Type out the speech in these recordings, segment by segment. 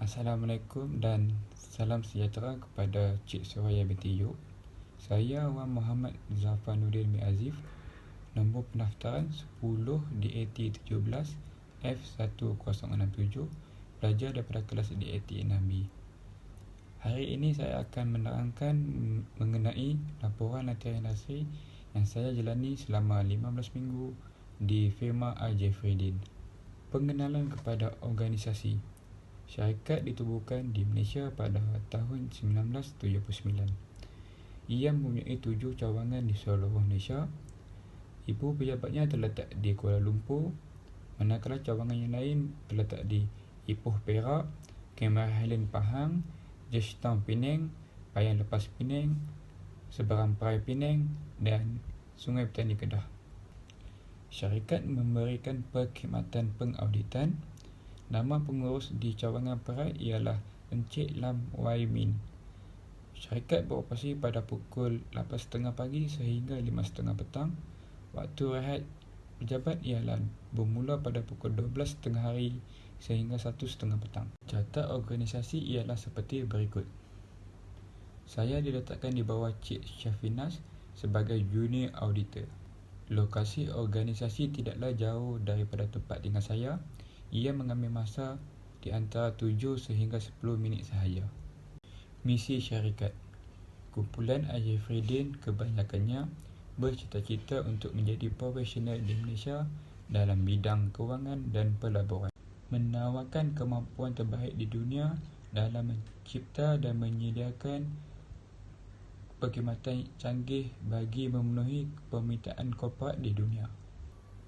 Assalamualaikum dan salam sejahtera kepada Cik Suraya binti Yub. Saya Wan Muhammad Zafanuddin bin Azif. Nombor pendaftaran 10 DAT 17 F1067, pelajar daripada kelas DAT 6B. Hari ini saya akan menerangkan mengenai laporan latihan industri yang saya jalani selama 15 minggu di firma Jeffreydin. Pengenalan kepada organisasi. Syarikat ditubuhkan di Malaysia pada tahun 1979. Ia mempunyai 7 cawangan di seluruh Malaysia. Ibu pejabatnya terletak di Kuala Lumpur, manakala cawangan yang lain terletak di Ipoh Perak, Cameron Highland Pahang, Georgetown Penang, Payang Lepas Penang, Seberang Perai Penang dan Sungai Petani Kedah. Syarikat memberikan perkhidmatan pengauditan. Nama pengurus di cawangan Perai ialah Encik Lam Wai Min. Syarikat beroperasi pada pukul 8.30 pagi sehingga 5.30 petang. Waktu rehat pejabat ialah bermula pada pukul 12.30 hari sehingga 1.30 petang. Carta organisasi ialah seperti berikut. Saya diletakkan di bawah Cik Syafinas sebagai junior auditor. Lokasi organisasi tidaklah jauh daripada tempat tinggal saya. Ia mengambil masa di antara 7 sehingga 10 minit sahaja. Misi syarikat. Kumpulan Jeffreydin kebanyakannya bercita-cita untuk menjadi profesional di Malaysia dalam bidang kewangan dan pelaburan. Menawarkan kemampuan terbaik di dunia dalam mencipta dan menyediakan perkhidmatan canggih bagi memenuhi permintaan korporat di dunia.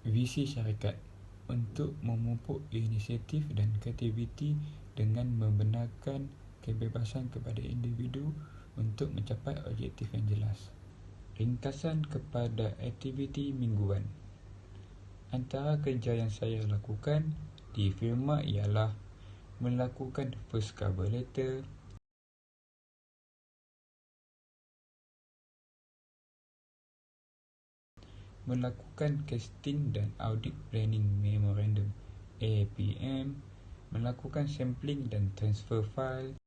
Visi syarikat. Untuk memupuk inisiatif dan kreativiti dengan membenarkan kebebasan kepada individu untuk mencapai objektif yang jelas. Ringkasan kepada aktiviti mingguan. Antara kerja yang saya lakukan di firma ialah melakukan first cover letter, melakukan casting dan audit planning memorandum APM, melakukan sampling dan transfer file,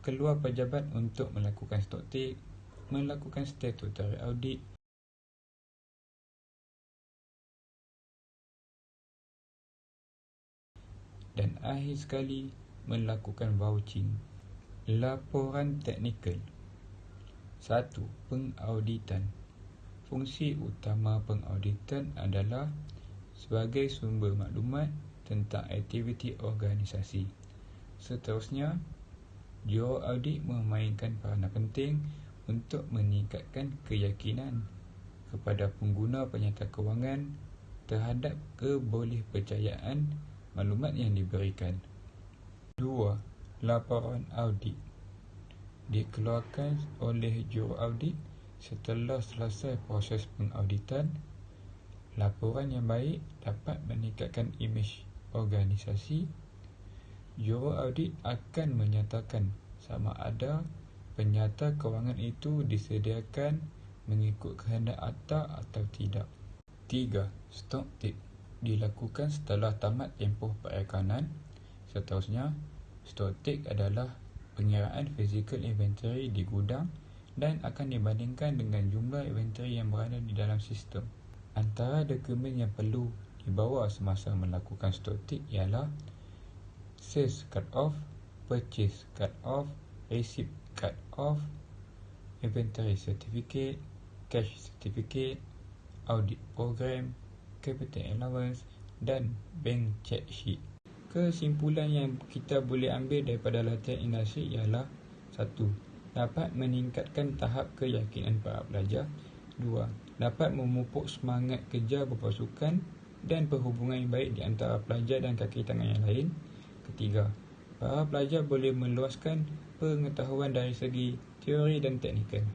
keluar pejabat untuk melakukan stock take, melakukan statutory audit, dan akhir sekali melakukan vouching. Laporan teknikal. 1. Pengauditan. Fungsi utama pengauditan adalah sebagai sumber maklumat tentang aktiviti organisasi. Seterusnya, juru audit memainkan peranan penting untuk meningkatkan keyakinan kepada pengguna penyata kewangan terhadap kebolehpercayaan maklumat yang diberikan. 2. Laporan audit dikeluarkan oleh juru audit setelah selesai proses pengauditan. Laporan yang baik dapat meningkatkan imej organisasi. Juru audit akan menyatakan sama ada penyata kewangan itu disediakan mengikut kehendak akta atau tidak. 3. Stock take dilakukan setelah tamat tempoh perekanan. Seterusnya, stock take adalah pengiraan physical inventory di gudang dan akan dibandingkan dengan jumlah inventory yang berada di dalam sistem. Antara dokumen yang perlu dibawa semasa melakukan stock take ialah sales cut off, purchase cut off, receipt cut off, inventory certificate, cash certificate, audit program, capital allowance dan bank check sheet. Kesimpulan yang kita boleh ambil daripada latihan industri ialah 1. Dapat meningkatkan tahap keyakinan para pelajar. 2. Dapat memupuk semangat kerja berpasukan dan perhubungan yang baik di antara pelajar dan kaki tangan yang lain. 3. Para pelajar boleh meluaskan pengetahuan dari segi teori dan teknikal.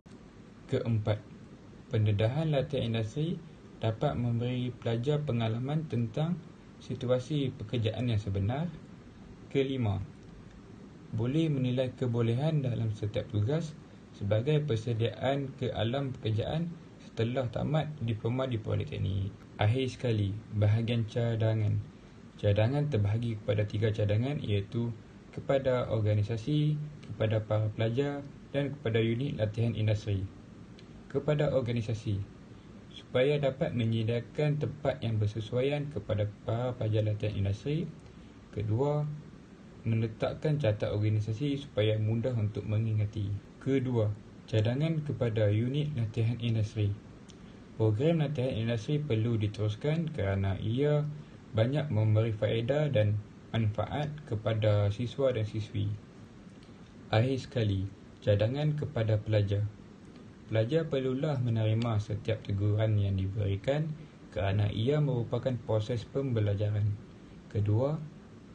4. Pendedahan latihan industri dapat memberi pelajar pengalaman tentang situasi pekerjaan yang sebenar. 5. Boleh menilai kebolehan dalam setiap tugas sebagai persediaan ke alam pekerjaan telah tamat diploma di Politeknik. Akhir sekali, bahagian cadangan. Cadangan terbahagi kepada 3 cadangan, iaitu kepada organisasi, kepada para pelajar dan kepada unit latihan industri. Kepada organisasi, supaya dapat menyediakan tempat yang bersesuaian kepada para pelajar latihan industri. Kedua, meletakkan catat organisasi supaya mudah untuk mengingati. Kedua, cadangan kepada unit latihan industri. Program latihan industri perlu diteruskan kerana ia banyak memberi faedah dan manfaat kepada siswa dan siswi. Akhir sekali, cadangan kepada pelajar. Pelajar perlulah menerima setiap teguran yang diberikan kerana ia merupakan proses pembelajaran. Kedua,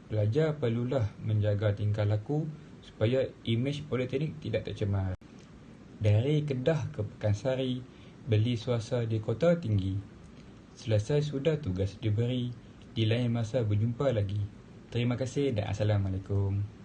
pelajar perlulah menjaga tingkah laku supaya imej politeknik tidak tercemar. Dari Kedah ke Pekansari, beli suasa di Kota Tinggi. Selesai sudah tugas diberi, di lain masa berjumpa lagi. Terima kasih dan Assalamualaikum.